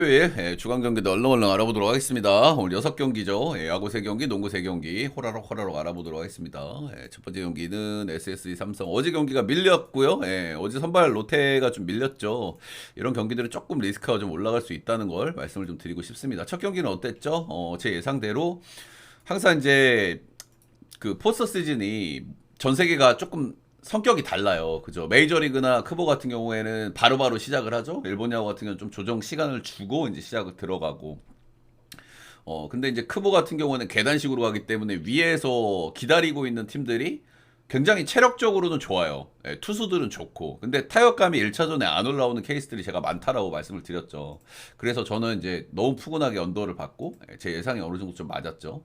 토요일 주간 경기도 얼렁얼렁 알아보도록 하겠습니다. 오늘 6경기죠. 야구 3경기, 농구 3경기 호라록 알아보도록 하겠습니다. 첫 번째 경기는 SSG 삼성. 어제 경기가 밀렸고요. 어제 선발 로테가 좀 밀렸죠. 이런 경기들은 조금 리스크가 좀 올라갈 수 있다는 걸 말씀을 좀 드리고 싶습니다. 첫 경기는 어땠죠? 제 예상대로 항상 이제 그 포스터 시즌이 전 세계가 조금 성격이 달라요. 그죠? 메이저리그나 크보 같은 경우에는 바로바로 시작을 하죠. 일본 야구 같은 경우는 좀 조정 시간을 주고 이제 시작을 들어가고. 근데 이제 크보 같은 경우는 계단식으로 가기 때문에 위에서 기다리고 있는 팀들이 굉장히 체력적으로는 좋아요. 투수들은 좋고. 근데 타격감이 1차전에 안 올라오는 케이스들이 제가 많다라고 말씀을 드렸죠. 그래서 저는 이제 너무 푸근하게 언더를 받고 제 예상이 어느 정도 좀 맞았죠.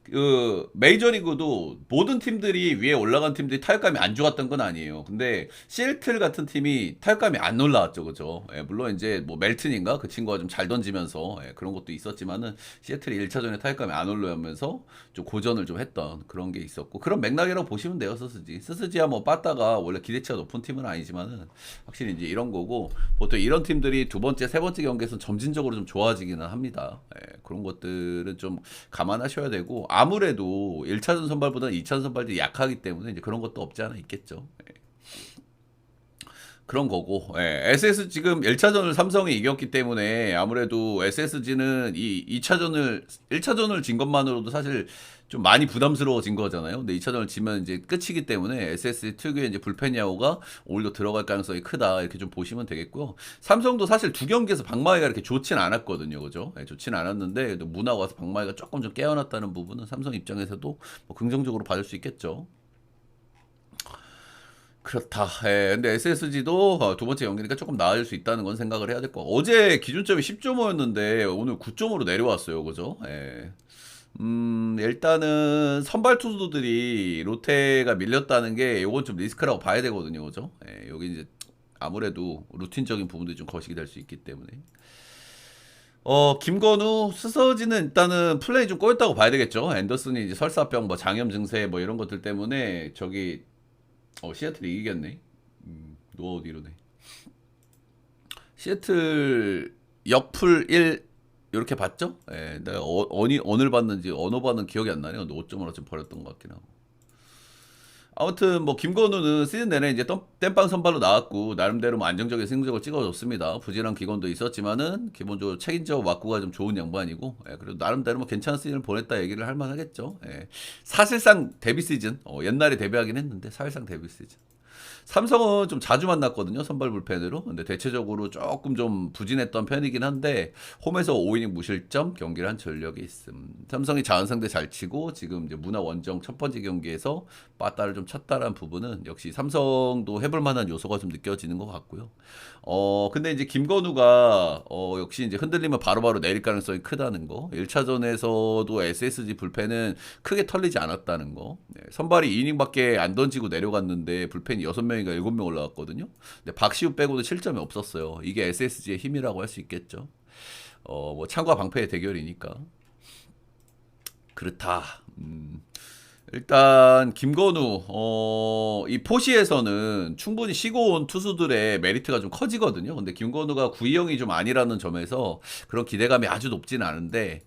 그 메이저리그도 모든 팀들이 위에 올라간 팀들이 타격감이 안 좋았던 건 아니에요. 근데 시애틀 같은 팀이 타격감이 안 올라왔죠, 그죠? 물론 이제 뭐 멜튼인가 그 친구가 좀 잘 던지면서 그런 것도 있었지만은 시애틀이 1차전에 타격감이 안 올라오면서 좀 고전을 좀 했던 그런 게 있었고 그런 맥락이라고 보시면 돼요, 스스지야 뭐 빠따가 원래 기대치가 높은 팀은 아니지만은 확실히 이제 이런 거고 보통 이런 팀들이 두 번째, 세 번째 경기에서 점진적으로 좀 좋아지기는 합니다. 그런 것들은 좀 감안하셔야 되고 아무래도 1차전 선발보다는 2차전 선발들이 약하기 때문에 이제 그런 것도 없지 않아 있겠죠. 그런 거고, SS 지금 1차전을 삼성이 이겼기 때문에 아무래도 SSG는 이 2차전을, 1차전을 진 것만으로도 사실 좀 많이 부담스러워진 거잖아요. 근데 2차전을 지면 이제 끝이기 때문에 SSG 특유의 이제 불펜 야구가 오히려 들어갈 가능성이 크다. 이렇게 좀 보시면 되겠고요. 삼성도 사실 두 경기에서 박마이가 이렇게 좋진 않았거든요. 그죠? 좋진 않았는데, 문화 와서 박마이가 조금 좀 깨어났다는 부분은 삼성 입장에서도 뭐 긍정적으로 봐줄 수 있겠죠. 그렇다. 근데 SSG도 두 번째 경기니까 조금 나아질 수 있다는 건 생각을 해야 될 거. 어제 기준점이 10.5였는데 오늘 9.5로 내려왔어요. 그죠? 일단은 선발 투수들이 롯데가 밀렸다는 게 요건 좀 리스크라고 봐야 되거든요. 그죠? 여기 이제 아무래도 루틴적인 부분들이 좀 거시기 될 수 있기 때문에. 김건우, 스서지는 일단은 플레이 좀 꼬였다고 봐야 되겠죠. 앤더슨이 이제 설사병, 뭐 장염 증세, 뭐 이런 것들 때문에 저기 시애틀이 이기겠네. 노아웃 이러네. 시애틀 역풀 1 이렇게 봤죠? 내가 어느 봤는지 언어 봤는 기억이 안 나네요. 근데 5.5로 좀 버렸던 것 같긴 하고. 아무튼 뭐 김건우는 시즌 내내 이제 땜빵 선발로 나왔고 나름대로 뭐 안정적인 승적을 찍어줬습니다. 부진한 기건도 있었지만은 기본적으로 책임져 왔구가 좀 좋은 양반이고 그래도 나름대로 뭐 괜찮은 시즌을 보냈다 얘기를 할 만하겠죠. 사실상 데뷔 시즌 옛날에 데뷔하긴 했는데 사실상 데뷔 시즌. 삼성은 좀 자주 만났거든요. 선발 불펜으로. 근데 대체적으로 조금 좀 부진했던 편이긴 한데 홈에서 5이닝 무실점 경기를 한 전력이 있음. 삼성이 자은상대 잘 치고 지금 이제 문화 원정 첫 번째 경기에서 빠따를 좀 쳤다라는 부분은 역시 삼성도 해볼 만한 요소가 좀 느껴지는 것 같고요. 근데 이제 김건우가 역시 이제 흔들리면 바로바로 내릴 가능성이 크다는 거. 1차전에서도 SSG 불펜은 크게 털리지 않았다는 거. 선발이 2이닝밖에 안 던지고 내려갔는데 불펜이 6명인가 7명 올라갔거든요. 근데 박시우 빼고도 실점이 없었어요. 이게 SSG의 힘이라고 할 수 있겠죠. 뭐 창과 방패의 대결이니까. 그렇다. 일단 김건우 이 포시에서는 충분히 쉬고 온 투수들의 메리트가 좀 커지거든요. 근데 김건우가 구위형이 좀 아니라는 점에서 그런 기대감이 아주 높지는 않은데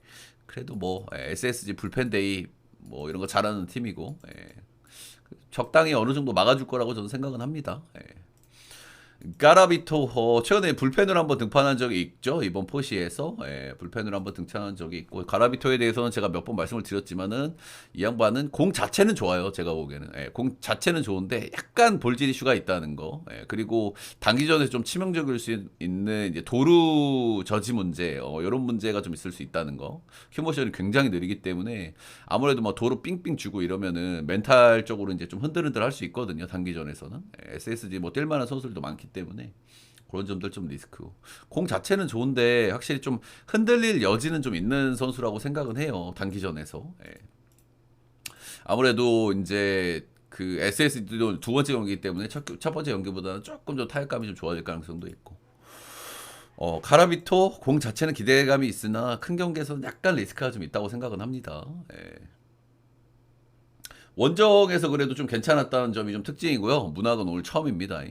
그래도 뭐 SSG 불펜데이 뭐 이런 거 잘하는 팀이고 적당히 어느 정도 막아줄 거라고 저는 생각은 합니다. 까라비토 최근에 불펜으로 한번 등판한 적이 있죠. 이번 포시에서 불펜으로 한번 등판한 적이 있고 가라비토에 대해서는 제가 몇 번 말씀을 드렸지만은 이 양반은 공 자체는 좋아요. 제가 보기에는 공 자체는 좋은데 약간 볼질 이슈가 있다는 거. 그리고 단기전에 좀 치명적일 수 있는 이제 도루 저지 문제 이런 문제가 좀 있을 수 있다는 거. 큐모션이 굉장히 느리기 때문에 아무래도 뭐 도루 삥삥 주고 이러면은 멘탈적으로 이제 좀 흔들흔들 할 수 있거든요. 단기전에서는 SSG 뭐 뛸만한 선수들도 많기 때문에 그런 점들 좀 리스크고 공 자체는 좋은데 확실히 좀 흔들릴 여지는 좀 있는 선수라고 생각은 해요. 단기전에서 아무래도 이제 그 SS도 두 번째 경기이기 때문에 첫 번째 경기보다는 조금 더 타격감이 좀 좋아질 가능성도 있고 카라비토 공 자체는 기대감이 있으나 큰 경기에서는 약간 리스크가 좀 있다고 생각은 합니다. 원정에서 그래도 좀 괜찮았다는 점이 좀 특징이고요. 문학은 오늘 처음입니다.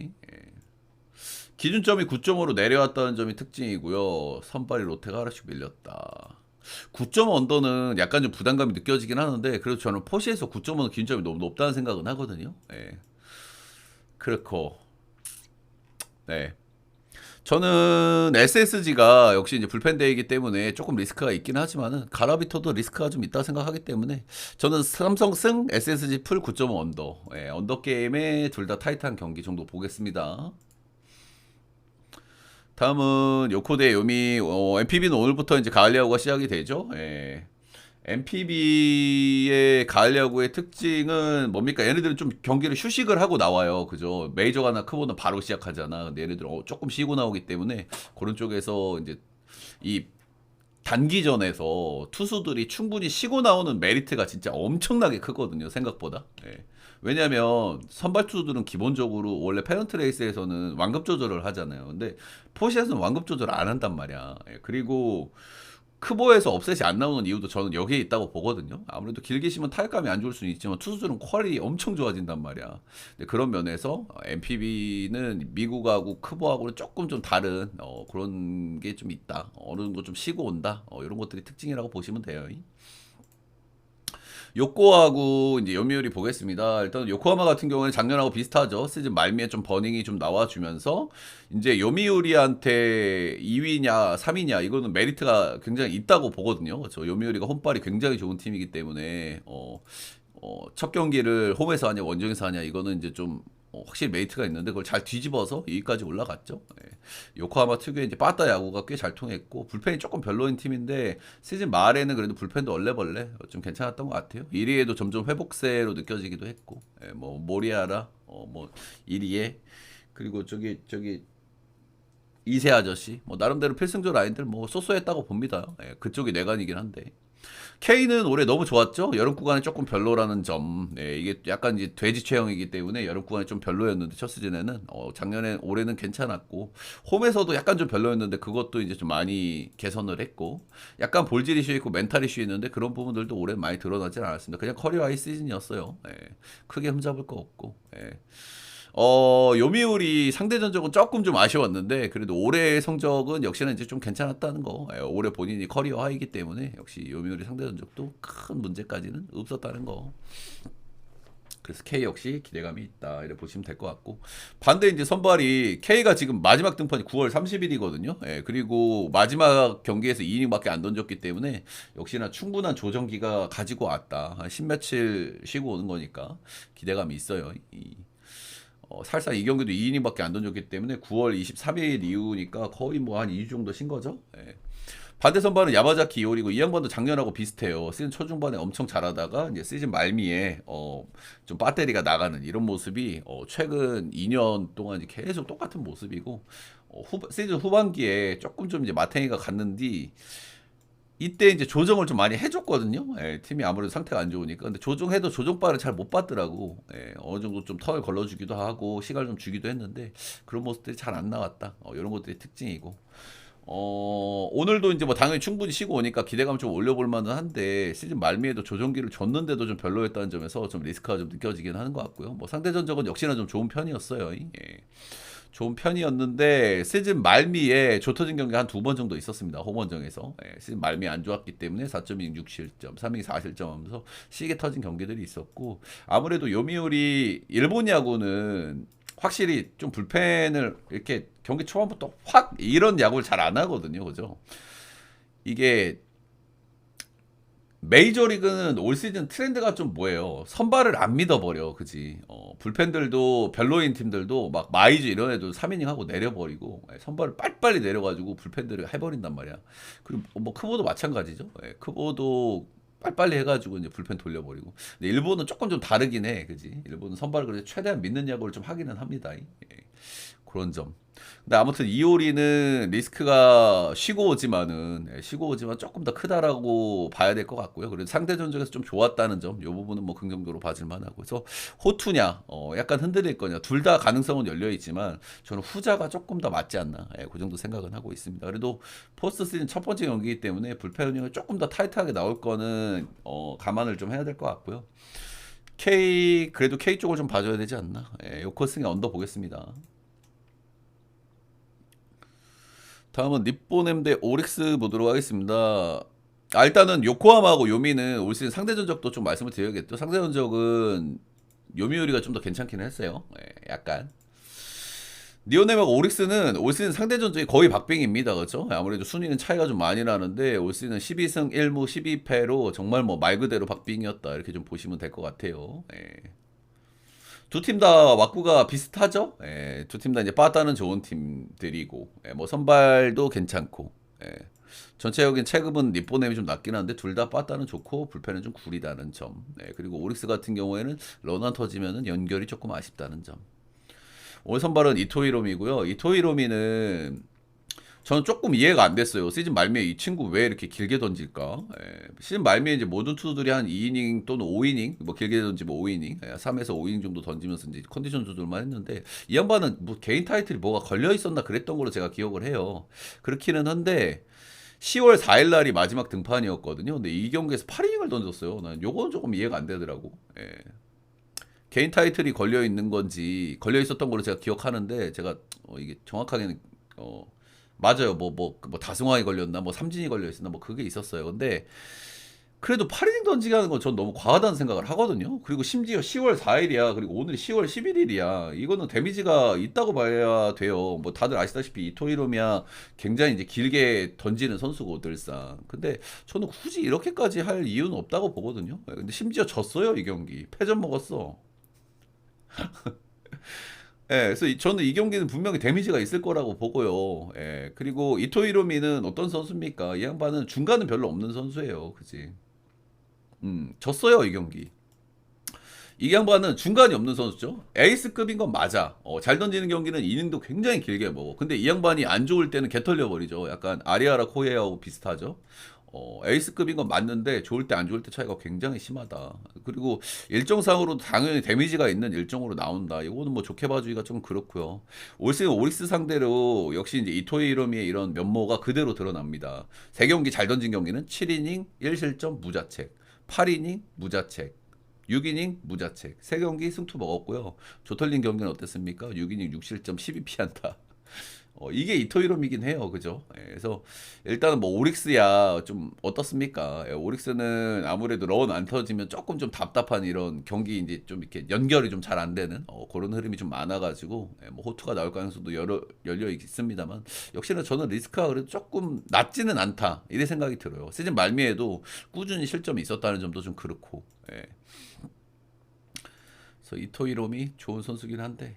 기준점이 9.5로 내려왔다는 점이 특징이고요. 선발이 롯데가 하나씩 밀렸다. 9.5 언더는 약간 좀 부담감이 느껴지긴 하는데 그래도 저는 포시에서 9.5는 기준점이 너무 높다는 생각은 하거든요. 예. 그렇고 네. 저는 SSG가 역시 이제 불펜데이기 때문에 조금 리스크가 있긴 하지만은 가라비토도 리스크가 좀 있다 생각하기 때문에 저는 삼성 승 SSG 풀 9.5 언더. 예, 언더 게임에 둘 다 타이트한 경기 정도 보겠습니다. 다음은 요코 대 요미. MPB는 오늘부터 이제 가을 야구가 시작이 되죠. 예. MPB의 가을 야구의 특징은 뭡니까? 얘네들은 좀 경기를 휴식을 하고 나와요. 그죠? 메이저가나 크보는 바로 시작하잖아. 근데 얘네들은 조금 쉬고 나오기 때문에 그런 쪽에서 이제 이 단기전에서 투수들이 충분히 쉬고 나오는 메리트가 진짜 엄청나게 크거든요. 생각보다. 예. 왜냐하면 선발 투수들은 기본적으로 원래 페넌트 레이스에서는 완급 조절을 하잖아요. 근데 포시에서는 완급 조절 안 한단 말이야. 예. 그리고 크보에서 업셋이 안 나오는 이유도 저는 여기에 있다고 보거든요. 아무래도 길게 쉬면 타격감이 안 좋을 수는 있지만 투수들은 퀄이 엄청 좋아진단 말이야. 근데 그런 면에서 MPB는 미국하고 크보하고는 조금 좀 다른 그런 게 좀 있다. 어느 정도 좀 쉬고 온다. 이런 것들이 특징이라고 보시면 돼요. 요코하고 이제 요미우리 보겠습니다. 일단 요코하마 같은 경우는 작년하고 비슷하죠. 시즌 말미에 좀 버닝이 좀 나와주면서 이제 요미우리한테 2위냐 3위냐 이거는 메리트가 굉장히 있다고 보거든요. 저 요미우리가 홈발이 굉장히 좋은 팀이기 때문에 첫 경기를 홈에서 하냐 원정에서 하냐 이거는 이제 좀 확실히 메리트가 있는데 그걸 잘 뒤집어서 2위까지 올라갔죠. 예. 요코하마 특유의 이제 빠따 야구가 꽤 잘 통했고 불펜이 조금 별로인 팀인데 시즌 말에는 그래도 불펜도 얼레벌레 좀 괜찮았던 것 같아요. 1위에도 점점 회복세로 느껴지기도 했고 뭐 모리아라 뭐 1위에 그리고 저기 이세 아저씨 뭐 나름대로 필승조 라인들 뭐 쏘쏘했다고 봅니다. 예, 그쪽이 내관이긴 한데 K는 올해 너무 좋았죠. 여름 구간에 조금 별로라는 점. 네, 이게 약간 이제 돼지 체형이기 때문에 여름 구간에 좀 별로였는데 첫 시즌에는 작년에 올해는 괜찮았고 홈에서도 약간 좀 별로였는데 그것도 이제 좀 많이 개선을 했고 약간 볼질 이슈 있고 멘탈 이슈 있는데 그런 부분들도 올해 많이 드러나진 않았습니다. 그냥 커리어 하이 시즌이었어요. 예, 크게 흠잡을 거 없고. 예. 요미우리 상대 전적은 조금 좀 아쉬웠는데 그래도 올해의 성적은 역시나 이제 좀 괜찮았다는 거. 예, 올해 본인이 커리어 하이기 때문에 역시 요미우리 상대 전적도 큰 문제까지는 없었다는 거. 그래서 K 역시 기대감이 있다 이렇게 보시면 될 것 같고 반대 이제 선발이 K가 지금 마지막 등판이 9월 30일이거든요. 예, 그리고 마지막 경기에서 2이닝밖에 안 던졌기 때문에 역시나 충분한 조정기가 가지고 왔다. 한 10며칠 쉬고 오는 거니까 기대감이 있어요. 사실상 이 경기도 2이닝밖에 안 던졌기 때문에 9월 23일 이후니까 거의 뭐 한 2주 정도 쉰 거죠. 예. 반대 선발은 야마자키 이오리고 이 양반도 작년하고 비슷해요. 시즌 초중반에 엄청 잘하다가 이제 시즌 말미에 좀 배터리가 나가는 이런 모습이 최근 2년 동안 계속 똑같은 모습이고 시즌 후반기에 조금 좀 이제 마탱이가 갔는데 이때 이제 조정을 좀 많이 해줬거든요. 예, 팀이 아무래도 상태가 안 좋으니까. 근데 조정해도 조정바를 잘 못 받더라고. 예, 어느 정도 좀 턴을 걸러주기도 하고 시간을 좀 주기도 했는데 그런 모습들이 잘 안 나왔다. 이런 것들이 특징이고. 오늘도 이제 뭐 당연히 충분히 쉬고 오니까 기대감 좀 올려볼 만은 한데 시즌 말미에도 조정기를 줬는데도 좀 별로였다는 점에서 좀 리스크가 좀 느껴지긴 하는 것 같고요. 뭐 상대 전적은 역시나 좀 좋은 편이었어요. 예. 좋은 편이었는데 시즌 말미에 좁혀진 경기가 한 두 번 정도 있었습니다. 홈원정에서 시즌 말미 안 좋았기 때문에 4.26 실점, 3위 4실점 하면서 시계 터진 경기들이 있었고 아무래도 요미우리 일본 야구는 확실히 좀 불펜을 이렇게 경기 초반부터 확 이런 야구를 잘 안 하거든요. 그죠? 이게 메이저리그는 올 시즌 트렌드가 좀 뭐예요? 선발을 안 믿어버려, 그지? 불펜들도 별로인 팀들도 막 마이즈 이런 애들 3이닝 하고 내려버리고 선발을 빨리빨리 내려가지고 불펜들을 해버린단 말이야. 그리고 뭐 크보도 마찬가지죠. 크보도 빨리빨리 해가지고 이제 불펜 돌려버리고. 근데 일본은 조금 좀 다르긴 해, 그지? 일본은 선발을 그래서 최대한 믿는 야구를 좀 하기는 합니다. 그런 점. 근데 아무튼 이오리는 리스크가 쉬고 오지만 조금 더 크다라고 봐야 될 것 같고요. 그래도 상대 전적에서 좀 좋았다는 점, 이 부분은 뭐 긍정적으로 봐줄 만하고. 그래서 호투냐, 약간 흔들릴 거냐, 둘 다 가능성은 열려 있지만 저는 후자가 조금 더 맞지 않나, 그 정도 생각은 하고 있습니다. 그래도 포스트 시즌 첫 번째 경기이기 때문에 불펜 운영이 조금 더 타이트하게 나올 거는 감안을 좀 해야 될 것 같고요. 그래도 K 쪽을 좀 봐줘야 되지 않나. 요커승의 언더 보겠습니다. 다음은 니뽀넴 대 오릭스 보도록 하겠습니다. 일단은 요코하마하고 요미는 올 시즌 상대 전적도 좀 말씀을 드려야겠죠. 상대 전적은 요미우리가 좀 더 괜찮긴 했어요. 예, 약간. 니오넴하고 오릭스는 올 시즌 상대 전적이 거의 박빙입니다. 그렇죠? 아무래도 순위는 차이가 좀 많이 나는데 올 시즌 12승 1무 12패로 정말 뭐 말 그대로 박빙이었다. 이렇게 좀 보시면 될 것 같아요. 예. 두 팀 다 왁구가 비슷하죠? 예, 두 팀 다 이제 빠따는 좋은 팀들이고, 예, 뭐 선발도 괜찮고, 예. 전체적인 체급은 니뽀넴이 좀 낮긴 한데 둘 다 빠따는 좋고 불펜은 좀 구리다는 점. 예, 그리고 오릭스 같은 경우에는 런안 터지면은 연결이 조금 아쉽다는 점. 오늘 선발은 이토이롬이고요. 이토이롬이는 저는 조금 이해가 안 됐어요. 시즌 말미에 이 친구 왜 이렇게 길게 던질까? 예, 시즌 말미에 이제 모든 투수들이 한 2이닝 또는 5이닝, 뭐 길게 던지면 5이닝, 3에서 5이닝 정도 던지면서 이제 컨디션 조절만 했는데 이 양반은 뭐 개인 타이틀이 뭐가 걸려 있었나 그랬던 걸로 제가 기억을 해요. 그렇기는 한데 10월 4일 날이 마지막 등판이었거든요. 근데 이 경기에서 8이닝을 던졌어요. 난 요건 조금 이해가 안 되더라고. 예. 개인 타이틀이 걸려 있는 건지 걸려 있었던 걸로 제가 기억하는데 제가 이게 정확하게는 맞아요. 뭐 다승왕이 걸렸나, 뭐 삼진이 걸려 있었나, 뭐 그게 있었어요. 근데 그래도 8이닝 던지게 하는 건 전 너무 과하다는 생각을 하거든요. 그리고 심지어 10월 4일이야. 그리고 오늘이 10월 11일이야. 이거는 데미지가 있다고 봐야 돼요. 뭐 다들 아시다시피 이토이로미야 굉장히 이제 길게 던지는 선수고 늘상. 근데 저는 굳이 이렇게까지 할 이유는 없다고 보거든요. 근데 심지어 졌어요, 이 경기. 패전 먹었어. 예, 그래서 저는 이 경기는 분명히 데미지가 있을 거라고 보고요. 예, 그리고 이토이로미는 어떤 선수입니까? 이 양반은 중간은 별로 없는 선수예요. 그지? 졌어요, 이 경기. 이 양반은 중간이 없는 선수죠. 에이스급인 건 맞아. 잘 던지는 경기는 이닝도 굉장히 길게 먹어. 근데 이 양반이 안 좋을 때는 개털려 버리죠. 약간 아리아라 코에하고 비슷하죠. 에이스급인 건 맞는데 좋을 때 안 좋을 때 차이가 굉장히 심하다. 그리고 일정상으로 당연히 데미지가 있는 일정으로 나온다. 이거는 뭐 좋게 봐주기가 좀 그렇고요. 올 시즌 오릭스 상대로 역시 이제 이토이 이로미의 이런 면모가 그대로 드러납니다. 3경기 잘 던진 경기는 7이닝 1실점 무자책, 8이닝 무자책, 6이닝 무자책. 3경기 승투 먹었고요. 조털린 경기는 어땠습니까? 6이닝 6실점 12피안타. 이게 이토이롬이긴 해요. 그죠? 예, 그래서 일단은 뭐 오릭스야 좀 어떻습니까? 예, 오릭스는 아무래도 런 안 터지면 조금 좀 답답한 이런 경기 이제 좀 이렇게 연결이 좀 잘 안 되는 그런 흐름이 좀 많아가지고 뭐 호투가 나올 가능성도 열려 있습니다만 역시나 저는 리스크가 그래도 조금 낮지는 않다 이래 생각이 들어요. 시즌 말미에도 꾸준히 실점이 있었다는 점도 좀 그렇고. 예. 그래서 이토이롬이 좋은 선수긴 한데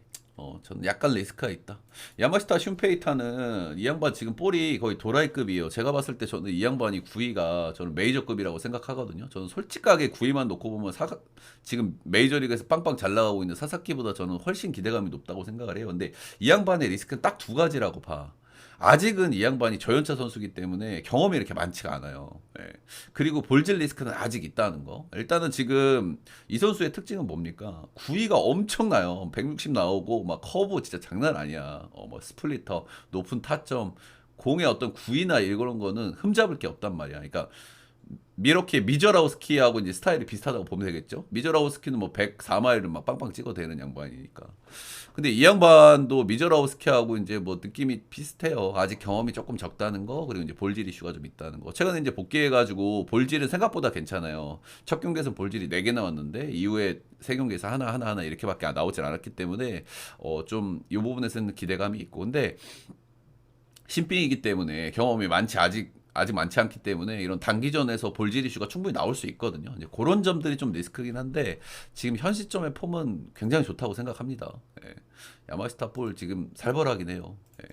저는 약간 리스크가 있다. 야마시타 슌페이타는 이 양반 지금 볼이 거의 도라이급이에요. 제가 봤을 때 저는 이 양반이 구위가 저는 메이저급이라고 생각하거든요. 저는 솔직하게 구위만 놓고 보면 지금 메이저리그에서 빵빵 잘 나가고 있는 사사키보다 저는 훨씬 기대감이 높다고 생각을 해요. 근데 이 양반의 리스크는 딱 두 가지라고 봐. 아직은 이 양반이 저연차 선수기 때문에 경험이 이렇게 많지가 않아요. 예. 그리고 볼질 리스크는 아직 있다는 거. 일단은 지금 이 선수의 특징은 뭡니까? 구위가 엄청나요. 160 나오고 막 커브 진짜 장난 아니야. 뭐 스플리터, 높은 타점, 공의 어떤 구위나 이런 거는 흠잡을 게 없단 말이야. 그러니까 이렇게 미저라우스키하고 이제 스타일이 비슷하다고 보면 되겠죠. 미저라우스키는 뭐 104마일을 막 빵빵 찍어대는 양반이니까. 근데 이 양반도 미저라우스키하고 이제 뭐 느낌이 비슷해요. 아직 경험이 조금 적다는 거, 그리고 이제 볼질 이슈가 좀 있다는 거. 최근에 이제 복귀해가지고 볼질은 생각보다 괜찮아요. 첫 경기에서 볼질이 4개 나왔는데 이후에 세 경기에서 하나 이렇게밖에 나오질 않았기 때문에 좀 이 부분에서는 기대감이 있고. 근데 신兵이기 때문에 경험이 아직 많지 않기 때문에 이런 단기전에서 볼질 이슈가 충분히 나올 수 있거든요. 이제 그런 점들이 좀 리스크긴 한데 지금 현 시점의 폼은 굉장히 좋다고 생각합니다. 예. 야마시타 볼 지금 살벌하긴 해요. 예.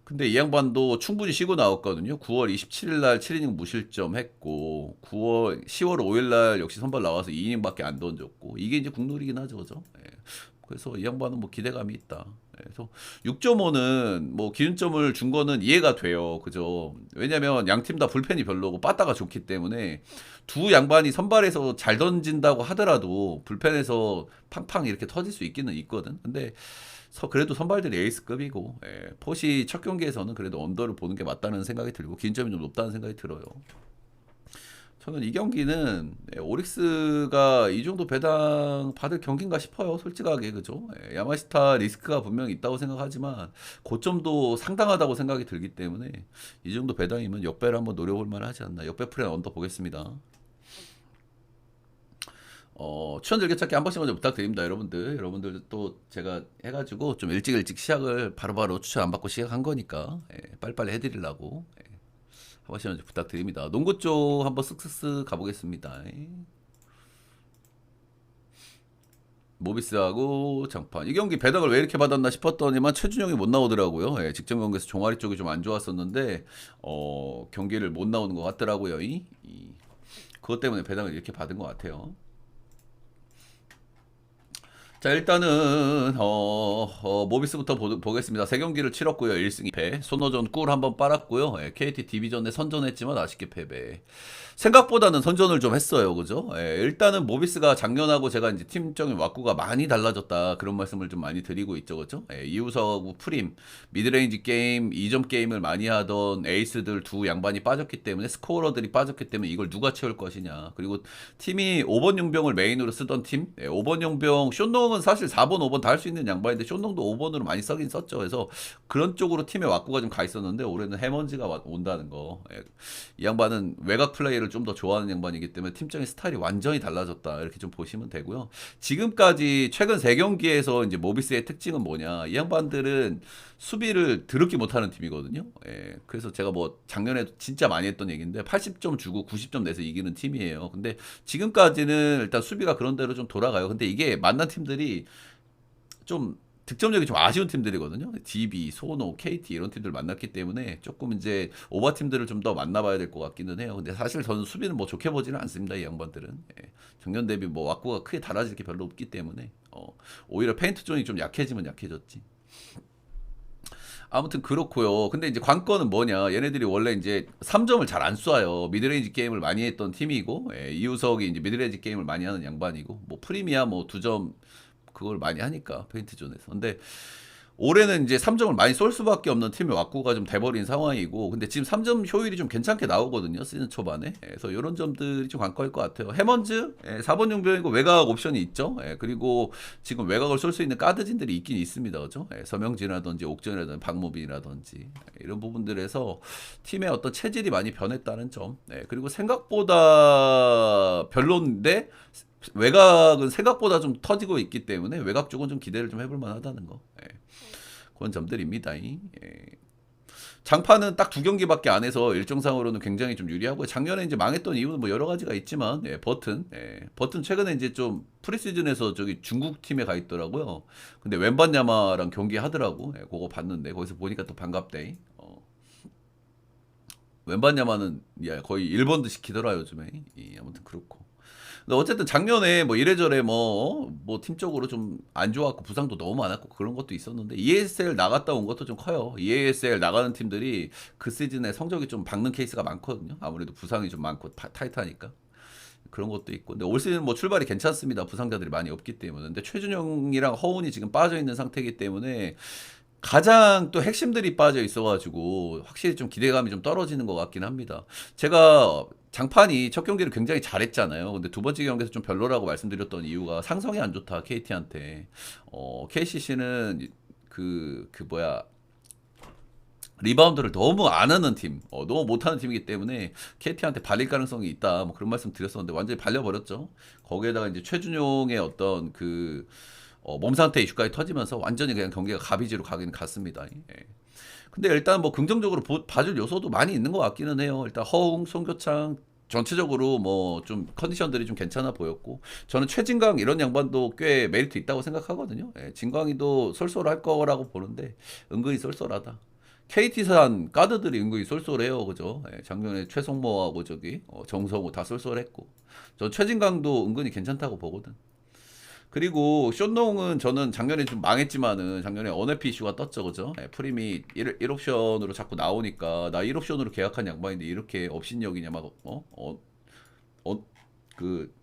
근데 이 양반도 충분히 쉬고 나왔거든요. 9월 27일 날 7이닝 무실점 했고 10월 5일 날 역시 선발 나와서 2이닝밖에 안 던졌고 이게 이제 국룰이긴 하죠. 그죠? 예. 그래서 이 양반은 뭐 기대감이 있다. 예, 그래서 6.5는 뭐 기준점을 준 거는 이해가 돼요. 그죠? 왜냐면 양 팀 다 불펜이 별로고 빠따가 좋기 때문에 두 양반이 선발에서 잘 던진다고 하더라도 불펜에서 팡팡 이렇게 터질 수 있기는 있거든. 근데 그래도 선발들이 에이스급이고 포시 첫 경기에서는 그래도 언더를 보는 게 맞다는 생각이 들고 기준점이 좀 높다는 생각이 들어요. 저는 이 경기는 오릭스가 이 정도 배당 받을 경기인가 싶어요. 솔직하게 그죠? 야마시타 리스크가 분명히 있다고 생각하지만 고점도 상당하다고 생각이 들기 때문에 이 정도 배당이면 역배를 한번 노려볼 만하지 않나. 역배 프레 언더 보겠습니다. 추천 즐겨찾기 한 번씩 먼저 부탁드립니다, 여러분들. 여러분들 또 제가 해가지고 좀 일찍 시작을 바로바로 추천 안 받고 시작한 거니까 빨리빨리 해드리려고 한 번씩 먼저 부탁드립니다. 농구 쪽 한번 쓱쓱쓱 가보겠습니다. 모비스하고 장판. 이 경기 배당을 왜 이렇게 받았나 싶었더니만 최준영이 못 나오더라고요. 직전 경기에서 종아리 쪽이 좀 안 좋았었는데 경기를 못 나오는 것 같더라고요. 그것 때문에 배당을 이렇게 받은 것 같아요. 자, 일단은 모비스부터 보겠습니다. 세 경기를 치렀고요. 1승 2패. 손호전 꿀 한번 빨았고요. KT 디비전에 선전했지만 아쉽게 패배. 생각보다는 선전을 좀 했어요. 그죠? 일단은 모비스가 작년하고 제가 이제 팀적인 왁구가 많이 달라졌다. 그런 말씀을 좀 많이 드리고 있죠. 그죠? 이우석하고 프림, 미드레인지 게임, 2점 게임을 많이 하던 에이스들 두 양반이 빠졌기 때문에 스코어러들이 빠졌기 때문에 이걸 누가 채울 것이냐. 그리고 팀이 5번 용병을 메인으로 쓰던 팀, 5번 용병 쇼농은 사실 4번, 5번 다 할 수 있는 양반인데 쇼농도 5번으로 많이 써긴 썼죠. 그래서 그런 쪽으로 팀의 왁구가 좀 가 있었는데 올해는 해먼지가 온다는 거. 이 양반은 외곽 플레이를 좀 더 좋아하는 양반이기 때문에 팀적인 스타일이 완전히 달라졌다. 이렇게 좀 보시면 되고요. 지금까지 최근 3경기에서 이제 모비스의 특징은 뭐냐? 이 양반들은 수비를 드럽게 못하는 팀이거든요. 그래서 제가 뭐 작년에도 진짜 많이 했던 얘기인데 80점 주고 90점 내서 이기는 팀이에요. 근데 지금까지는 일단 수비가 그런 대로 좀 돌아가요. 근데 이게 만난 팀들이 좀 득점력이 좀 아쉬운 팀들이거든요. DB, 소노, KT 이런 팀들 만났기 때문에 조금 이제 오버 팀들을 좀 더 만나봐야 될 것 같기는 해요. 근데 사실 저는 수비는 뭐 좋게 보지는 않습니다. 이 양반들은 작년 대비 뭐 왁구가 크게 달라질 게 별로 없기 때문에 오히려 페인트 존이 좀 약해지면 약해졌지. 아무튼 그렇고요. 근데 이제 관건은 뭐냐? 얘네들이 원래 이제 3점을 잘 안 쏴요. 미드레인지 게임을 많이 했던 팀이고, 이우석이 이제 미드레인지 게임을 많이 하는 양반이고, 뭐 프리미아 뭐 2점 그걸 많이 하니까 페인트 존에서. 근데 올해는 이제 3점을 많이 쏠 수밖에 없는 팀의 왁구가 좀 돼버린 상황이고, 근데 지금 3점 효율이 좀 괜찮게 나오거든요, 시즌 초반에. 그래서 이런 점들이 좀 관건일 것 같아요. 해먼즈 4번 용병이고 외곽 옵션이 있죠. 그리고 지금 외곽을 쏠 수 있는 가드진들이 있긴 있습니다, 그죠? 서명진이라든지 옥전이라든지 박무빈이라든지 이런 부분들에서 팀의 어떤 체질이 많이 변했다는 점. 그리고 생각보다 별론데. 외곽은 생각보다 좀 터지고 있기 때문에 외곽 쪽은 좀 기대를 좀 해볼 만하다는 거. 그런 점들입니다. 장판은 딱 2경기밖에 안 해서 일정상으로는 굉장히 좀 유리하고 작년에 이제 망했던 이유는 뭐 여러 가지가 있지만 버튼 최근에 이제 좀 프리시즌에서 저기 중국 팀에 가 있더라고요. 근데 웬반야마랑 경기 하더라고. 그거 봤는데 거기서 보니까 또 반갑대. 웬반야마는 거의 1번도 시키더라 요즘에. 아무튼 그렇고. 근데 어쨌든 작년에 뭐 이래저래 뭐 팀적으로 좀 안 좋았고 부상도 너무 많았고 그런 것도 있었는데 EASL 나갔다 온 것도 좀 커요. EASL 나가는 팀들이 그 시즌에 성적이 좀 박는 케이스가 많거든요. 아무래도 부상이 좀 많고 타이트하니까. 그런 것도 있고. 근데 올 시즌 뭐 출발이 괜찮습니다. 부상자들이 많이 없기 때문에. 근데 최준영이랑 허운이 지금 빠져 있는 상태이기 때문에 가장 또 핵심들이 빠져 있어가지고 확실히 좀 기대감이 좀 떨어지는 것 같긴 합니다. 제가 장판이 첫 경기를 굉장히 잘했잖아요. 근데 두 번째 경기에서 좀 별로라고 말씀드렸던 이유가 상성이 안 좋다 KT한테. KCC는 뭐야 리바운드를 너무 안 하는 팀, 너무 못하는 팀이기 때문에 KT한테 발릴 가능성이 있다. 뭐 그런 말씀 드렸었는데 완전히 발려버렸죠. 거기에다가 이제 최준용의 어떤 몸 상태 이슈까지 터지면서 완전히 그냥 경기가 가비지로 가긴 갔습니다. 근데 일단 뭐 긍정적으로 봐줄 요소도 많이 있는 것 같기는 해요. 일단 허웅, 송교창 전체적으로 뭐 좀 컨디션들이 좀 괜찮아 보였고 저는 최진강 이런 양반도 꽤 메리트 있다고 생각하거든요. 진광이도 쏠쏠할 거라고 보는데 은근히 쏠쏠하다. KT산 가드들이 은근히 쏠쏠해요, 그죠? 작년에 최성모하고 정성호 다 쏠쏠했고 저 최진강도 은근히 괜찮다고 보거든. 그리고 쇼농은 저는 작년에 좀 망했지만은 작년에 언해피 이슈가 떴죠, 그죠? 프림이 1옵션으로 자꾸 나오니까 나 1옵션으로 계약한 양반인데 이렇게 업신여기냐 막 그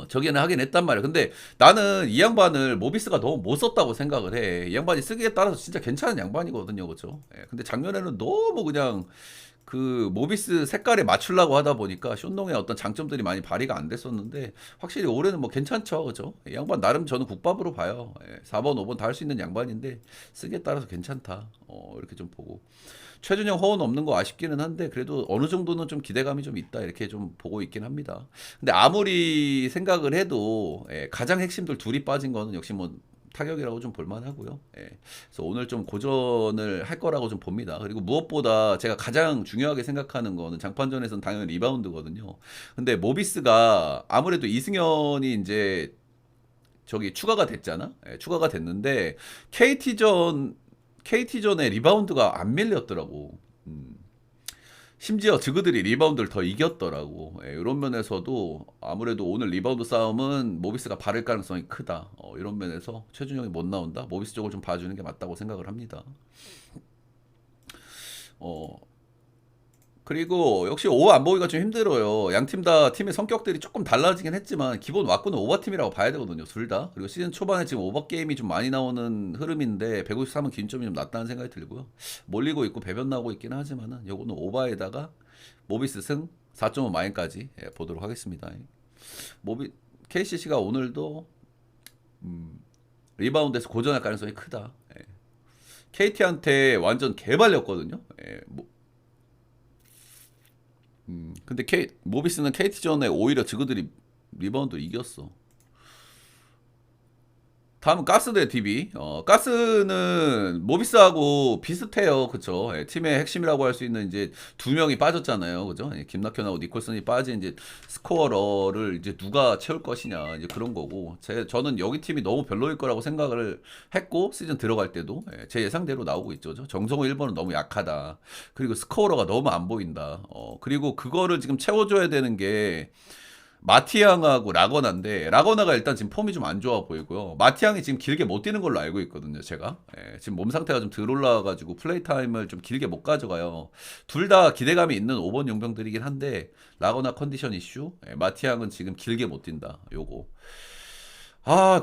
저기는 하긴 했단 말이야. 근데 나는 이 양반을 모비스가 너무 못 썼다고 생각을 해. 이 양반이 쓰기에 따라서 진짜 괜찮은 양반이거든요, 그죠? 근데 작년에는 너무 그냥 그 모비스 색깔에 맞추려고 하다 보니까 쇼농의 어떤 장점들이 많이 발휘가 안 됐었는데 확실히 올해는 뭐 괜찮죠, 그죠? 이 양반 나름 저는 국밥으로 봐요. 4번, 5번 다 할 수 있는 양반인데 쓰기에 따라서 괜찮다. 이렇게 좀 보고 최준영 허운 없는 거 아쉽기는 한데 그래도 어느 정도는 좀 기대감이 좀 있다 이렇게 좀 보고 있긴 합니다. 근데 아무리 생각을 해도 가장 핵심들 둘이 빠진 거는 역시 뭐 타격이라고 좀 볼만하고요. 그래서 오늘 좀 고전을 할 거라고 좀 봅니다. 그리고 무엇보다 제가 가장 중요하게 생각하는 거는 장판전에서는 당연히 리바운드거든요. 근데 모비스가 아무래도 이승현이 이제 저기 추가가 됐잖아. 추가가 됐는데 KT전에 리바운드가 안 밀렸더라고. 심지어 저그들이 리바운드를 더 이겼더라고. 이런 면에서도 아무래도 오늘 리바운드 싸움은 모비스가 바를 가능성이 크다. 이런 면에서 최준영이 못 나온다. 모비스 쪽을 좀 봐주는 게 맞다고 생각을 합니다. 어, 그리고 역시 오버 안 보기가 좀 힘들어요. 양 팀 다 팀의 성격들이 조금 달라지긴 했지만 기본 왁구는 오버 팀이라고 봐야 되거든요. 둘 다. 그리고 시즌 초반에 지금 오버 게임이 좀 많이 나오는 흐름인데 153은 기준점이 좀 낮다는 생각이 들고요. 몰리고 있고 배변 나오고 있긴 하지만은 요거는 오버에다가 모비스 승 4.5 마인까지 보도록 하겠습니다. 모비 KCC가 오늘도 리바운드에서 고전할 가능성이 크다. KT한테 완전 개발렸거든요. 근데 모비스는 KT전에 오히려 저그들이 리바운드 이겼어. 다음은 가스 대 DB. 가스는 모비스하고 비슷해요. 그쵸? 팀의 핵심이라고 할 수 있는 이제 두 명이 빠졌잖아요. 그죠? 김낙현하고 니콜슨이 빠진 이제 스코어러를 이제 누가 채울 것이냐. 이제 그런 거고. 저는 여기 팀이 너무 별로일 거라고 생각을 했고, 시즌 들어갈 때도. 제 예상대로 나오고 있죠. 정성호 1번은 너무 약하다. 그리고 스코어러가 너무 안 보인다. 그리고 그거를 지금 채워줘야 되는 게, 마티앙하고 라거나인데 라거나가 일단 지금 폼이 좀 안 좋아 보이고요. 마티앙이 지금 길게 못 뛰는 걸로 알고 있거든요. 제가 지금 몸 상태가 좀 덜 올라와가지고 플레이 타임을 좀 길게 못 가져가요. 둘 다 기대감이 있는 5번 용병들이긴 한데 라거나 컨디션 이슈, 마티앙은 지금 길게 못 뛴다. 요거.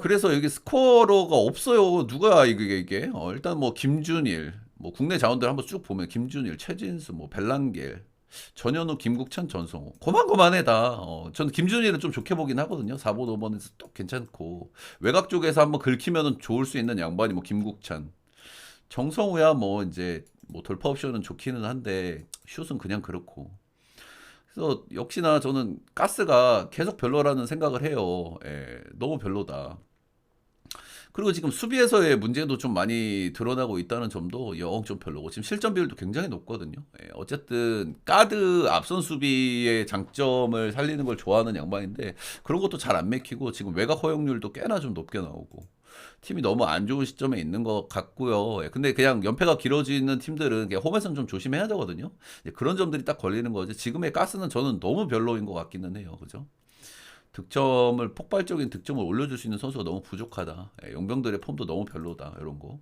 그래서 여기 스코어가 없어요. 누가 이게 일단 뭐 김준일, 뭐 국내 자원들 한번 쭉 보면 김준일, 최진수, 뭐 벨랑겔, 전현우, 김국찬, 전성호. 고만고만해 다. 저는 김준일은 좀 좋게 보긴 하거든요. 4번, 5번에서 또 괜찮고. 외곽 쪽에서 한번 긁히면 좋을 수 있는 양반이 뭐 김국찬. 정성우야 뭐 이제 뭐 돌파 옵션은 좋기는 한데 슛은 그냥 그렇고. 그래서 역시나 저는 가스가 계속 별로라는 생각을 해요. 너무 별로다. 그리고 지금 수비에서의 문제도 좀 많이 드러나고 있다는 점도 영 좀 별로고 지금 실점 비율도 굉장히 높거든요. 어쨌든 가드 앞선 수비의 장점을 살리는 걸 좋아하는 양반인데 그런 것도 잘 안 맥히고 지금 외곽 허용률도 꽤나 좀 높게 나오고 팀이 너무 안 좋은 시점에 있는 것 같고요. 근데 그냥 연패가 길어지는 팀들은 그냥 홈에서는 좀 조심해야 되거든요. 그런 점들이 딱 걸리는 거지. 지금의 가스는 저는 너무 별로인 것 같기는 해요. 그죠? 폭발적인 득점을 올려줄 수 있는 선수가 너무 부족하다. 용병들의 폼도 너무 별로다. 이런 거.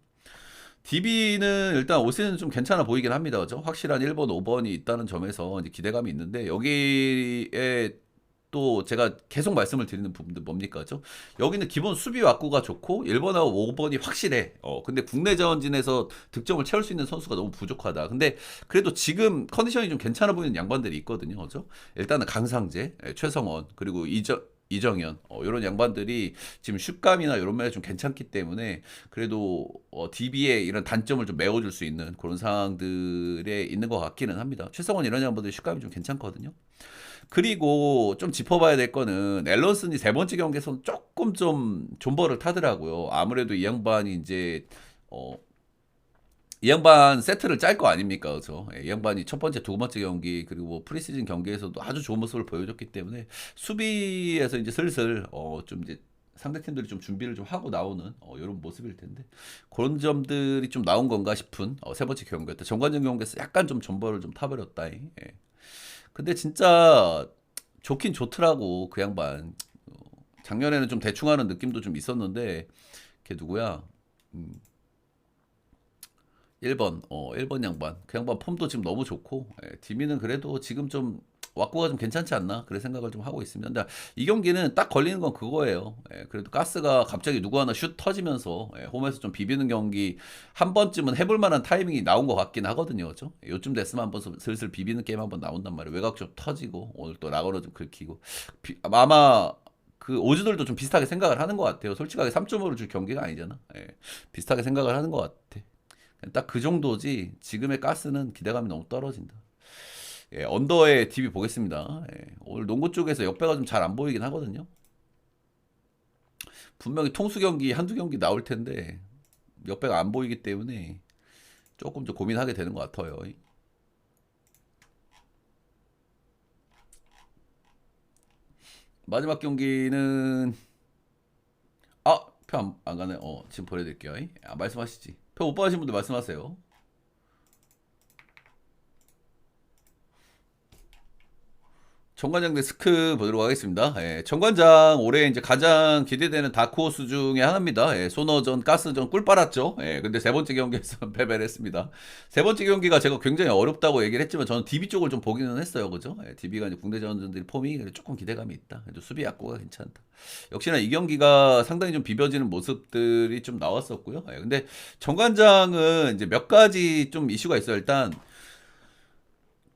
DB는 일단 올 시즌 좀 괜찮아 보이긴 합니다. 그죠? 확실한 1번, 5번이 있다는 점에서 이제 기대감이 있는데 여기에 또 제가 계속 말씀을 드리는 부분도 뭡니까? 그죠? 여기는 기본 수비 왁구가 좋고 1번하고 5번이 확실해. 근데 국내 자원진에서 득점을 채울 수 있는 선수가 너무 부족하다. 근데 그래도 지금 컨디션이 좀 괜찮아 보이는 양반들이 있거든요. 그죠? 일단은 강상재, 최성원, 그리고 이정현 이런 양반들이 지금 슛감이나 이런 면에 좀 괜찮기 때문에 그래도 DB의 이런 단점을 좀 메워줄 수 있는 그런 상황들에 있는 것 같기는 합니다. 최성원 이런 양반들이 슛감이 좀 괜찮거든요. 그리고 좀 짚어봐야 될 거는 앨런슨이 세 번째 경기에서는 조금 좀 존버를 타더라고요. 아무래도 이 양반이 이제 이 양반 세트를 짤 거 아닙니까? 그죠? 이 양반이 첫 번째, 두 번째 경기, 그리고 뭐 프리시즌 경기에서도 아주 좋은 모습을 보여줬기 때문에 수비에서 이제 슬슬, 좀 이제 상대팀들이 좀 준비를 좀 하고 나오는, 이런 모습일 텐데. 그런 점들이 좀 나온 건가 싶은, 세 번째 경기였다. 정관전 경기에서 약간 좀 존버를 좀 타버렸다. 근데 진짜 좋긴 좋더라고, 그 양반. 작년에는 좀 대충 하는 느낌도 좀 있었는데, 걔 누구야? 1번, 1번 양반. 그 양반 폼도 지금 너무 좋고, 디미는 그래도 지금 좀 왁구가 좀 괜찮지 않나 그런 생각을 좀 하고 있습니다. 근데 이 경기는 딱 걸리는 건 그거예요. 예, 그래도 가스가 갑자기 누구 하나 슛 터지면서 홈에서 좀 비비는 경기 한 번쯤은 해볼 만한 타이밍이 나온 것 같긴 하거든요. 그죠? 요즘 됐으면 한번 슬슬 비비는 게임 한번 나온단 말이에요. 외곽 좀 터지고 오늘 또 라거로 좀 긁히고 아마 그 오즈들도 좀 비슷하게 생각을 하는 것 같아요. 솔직하게 3점으로 줄 경기가 아니잖아. 예, 비슷하게 생각을 하는 것 같아. 딱 그 정도지 지금의 가스는 기대감이 너무 떨어진다. 예, 언더의 TV 보겠습니다. 예, 오늘 농구 쪽에서 역배가 좀 잘 안 보이긴 하거든요. 분명히 통수 경기 한두 경기 나올 텐데 역배가 안 보이기 때문에 조금 좀 고민하게 되는 것 같아요. 마지막 경기는 표 안 가네. 지금 보내드릴게요. 말씀하시지. 표 못 받으신 분들 말씀하세요. 정관장 대 스크 보도록 하겠습니다. 예, 정관장 올해 이제 가장 기대되는 다크호스 중에 하나입니다. 예, 소너전, 가스전 꿀 빨았죠. 예, 근데 세 번째 경기에서 패배를 했습니다. 세 번째 경기가 제가 굉장히 어렵다고 얘기를 했지만 저는 DB 쪽을 좀 보기는 했어요. 그죠? 예, DB가 이제 국내 전전들이 폼이 조금 기대감이 있다. 수비 약고가 괜찮다. 역시나 이 경기가 상당히 좀 비벼지는 모습들이 좀 나왔었고요. 예, 근데 정관장은 이제 몇 가지 좀 이슈가 있어요. 일단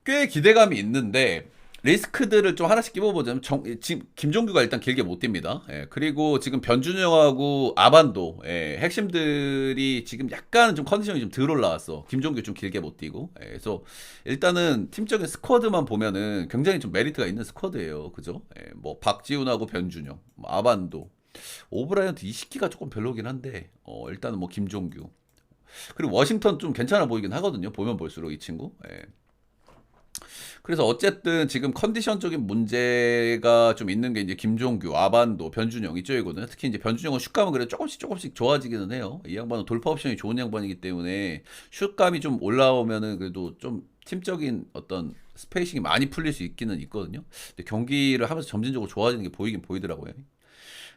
꽤 기대감이 있는데 리스크들을 좀 하나씩 끼워보자면 지금 김종규가 일단 길게 못 뜁니다. 예, 그리고 지금 변준영하고 아반도 핵심들이 지금 약간 좀 컨디션이 좀 덜 올라왔어. 김종규 좀 길게 못 뛰고. 그래서 일단은 팀적인 스쿼드만 보면은 굉장히 좀 메리트가 있는 스쿼드예요. 그죠? 뭐 박지훈하고 변준영, 뭐 아반도, 오브라이언트 이시키가 조금 별로긴 한데 일단은 뭐 김종규 그리고 워싱턴 좀 괜찮아 보이긴 하거든요. 보면 볼수록 이 친구. 그래서 어쨌든 지금 컨디션적인 문제가 좀 있는 게 이제 김종규, 아반도, 변준영 이쪽이거든요. 특히 이제 변준영은 슛감은 그래도 조금씩 좋아지기는 해요. 이 양반은 돌파 옵션이 좋은 양반이기 때문에 슛감이 좀 올라오면은 그래도 좀 팀적인 어떤 스페이싱이 많이 풀릴 수 있기는 있거든요. 근데 경기를 하면서 점진적으로 좋아지는 게 보이긴 보이더라고요.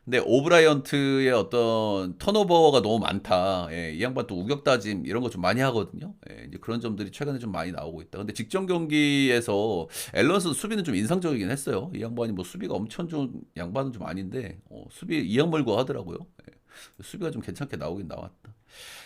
근데 오브라이언트의 어떤 턴오버가 너무 많다. 예, 이 양반 또 우격다짐 이런 거 좀 많이 하거든요. 이제 그런 점들이 최근에 좀 많이 나오고 있다. 근데 직전 경기에서 앨런스 수비는 좀 인상적이긴 했어요. 이 양반이 뭐 수비가 엄청 좋은 양반은 좀 아닌데 수비 이양물고 하더라고요. 수비가 좀 괜찮게 나오긴 나왔다.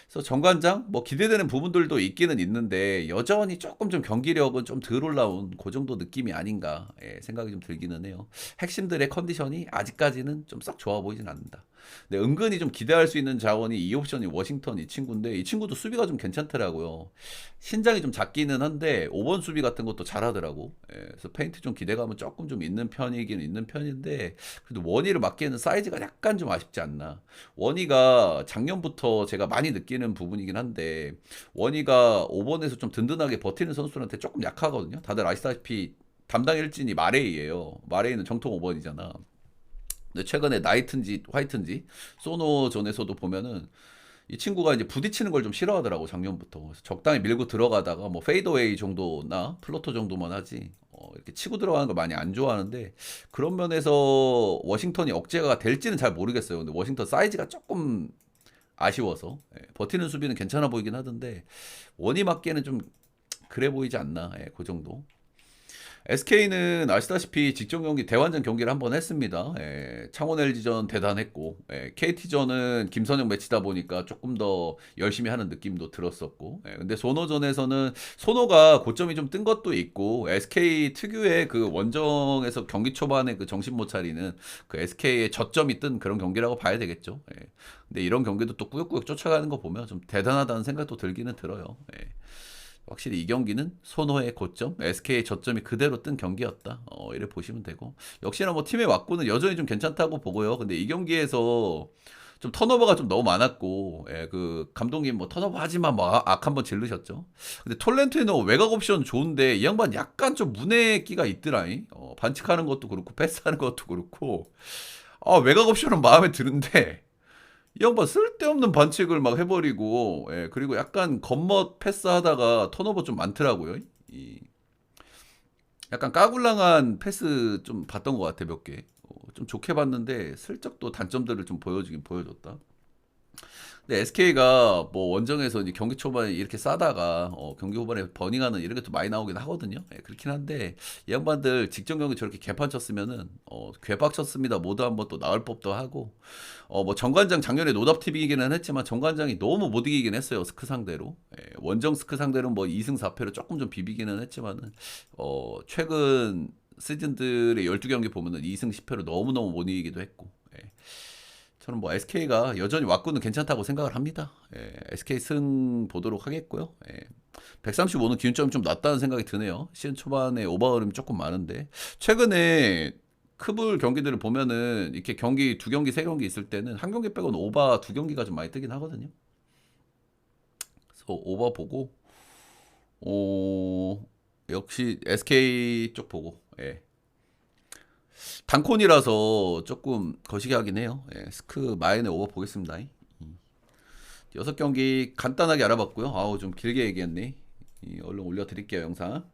그래서 정관장 뭐 기대되는 부분들도 있기는 있는데 여전히 조금 좀 경기력은 좀 덜 올라온 그 정도 느낌이 아닌가 생각이 좀 들기는 해요. 핵심들의 컨디션이 아직까지는 좀 썩 좋아 보이진 않는다. 근데 은근히 좀 기대할 수 있는 자원이 이 옵션이 워싱턴 이 친구인데 이 친구도 수비가 좀 괜찮더라고요. 신장이 좀 작기는 한데 5번 수비 같은 것도 잘하더라고. 그래서 페인트 좀 기대감은 조금 좀 있는 편이긴 있는 편인데 그래도 원희를 맞기에는 사이즈가 약간 좀 아쉽지 않나. 원희가 작년부터 제가 많이 느끼는 부분이긴 한데 원희가 5번에서 좀 든든하게 버티는 선수들한테 조금 약하거든요. 다들 아시다시피 담당 일진이 마레이예요. 마레이는 정통 5번이잖아. 근데 최근에 나이튼지 화이튼지 소노전에서도 보면은 이 친구가 이제 부딪히는 걸 좀 싫어하더라고 작년부터. 그래서 적당히 밀고 들어가다가 뭐 페이더웨이 정도나 플로터 정도만 하지. 이렇게 치고 들어가는 걸 많이 안 좋아하는데 그런 면에서 워싱턴이 억제가 될지는 잘 모르겠어요. 근데 워싱턴 사이즈가 조금 아쉬워서 버티는 수비는 괜찮아 보이긴 하던데 원이 맞기에는 좀 그래 보이지 않나. 그 정도. SK는 아시다시피 직전 경기 대환전 경기를 한번 했습니다. 창원 LG전 대단했고 KT전은 김선영 매치다 보니까 조금 더 열심히 하는 느낌도 들었었고 근데 소노전에서는 소노가 고점이 좀 뜬 것도 있고 SK 특유의 그 원정에서 경기 초반에 그 정신 못 차리는 그 SK의 저점이 뜬 그런 경기라고 봐야 되겠죠. 근데 이런 경기도 또 꾸역꾸역 쫓아가는 거 보면 좀 대단하다는 생각도 들기는 들어요. 확실히 이 경기는 손호의 고점, SK의 저점이 그대로 뜬 경기였다. 이래 보시면 되고. 역시나 뭐 팀의 왁구는 여전히 좀 괜찮다고 보고요. 근데 이 경기에서 좀 턴오버가 좀 너무 많았고, 그 감독님 뭐 턴오버 하지마 뭐악 한번 질르셨죠. 근데 톨렌트는 외곽 옵션 좋은데 이 양반 약간 좀 문의 끼가 있더라잉. 반칙하는 것도 그렇고 패스하는 것도 그렇고. 외곽 옵션은 마음에 드는데 이 양반 쓸데없는 반칙을 막 해버리고, 그리고 약간 겉멋 패스하다가 턴오버 좀 많더라고요. 약간 까굴랑한 패스 좀 봤던 것 같아, 몇 개. 좀 좋게 봤는데, 슬쩍 또 단점들을 좀 보여주긴 보여줬다. 근데 SK가 뭐 원정에서 이제 경기 초반에 이렇게 싸다가 경기 후반에 버닝하는 이런 게 또 많이 나오긴 하거든요. 예, 그렇긴 한데 이 양반들 직전 경기 저렇게 개판 쳤으면은 개빡 쳤습니다. 모두 한번 또 나올 법도 하고 뭐 정관장 작년에 노답 TV이기는 했지만 정관장이 너무 못 이기긴 했어요. 스크 상대로. 예, 원정 스크 상대로는 뭐 2승 4패로 조금 좀 비비기는 했지만은 최근 시즌들의 12경기 보면은 2승 10패로 너무너무 못 이기기도 했고. 예. 저는 뭐 SK가 여전히 왁구는 괜찮다고 생각을 합니다. 예, SK 승 보도록 하겠고요. 예, 135는 기준점이 좀 낮다는 생각이 드네요. 시즌 초반에 오버얼음이 조금 많은데 최근에 크불 경기들을 보면은 이렇게 경기 두 경기 세 경기 있을 때는 한 경기 빼고는 오바 두 경기가 좀 많이 뜨긴 하거든요. 그래서 오바 보고 역시 SK 쪽 보고 예. 단콘이라서 조금 거시기 하긴 해요. 예, 스크 마인의 오버 보겠습니다. 6경기 간단하게 알아봤고요. 아우 좀 길게 얘기했네. 얼른 올려드릴게요 영상.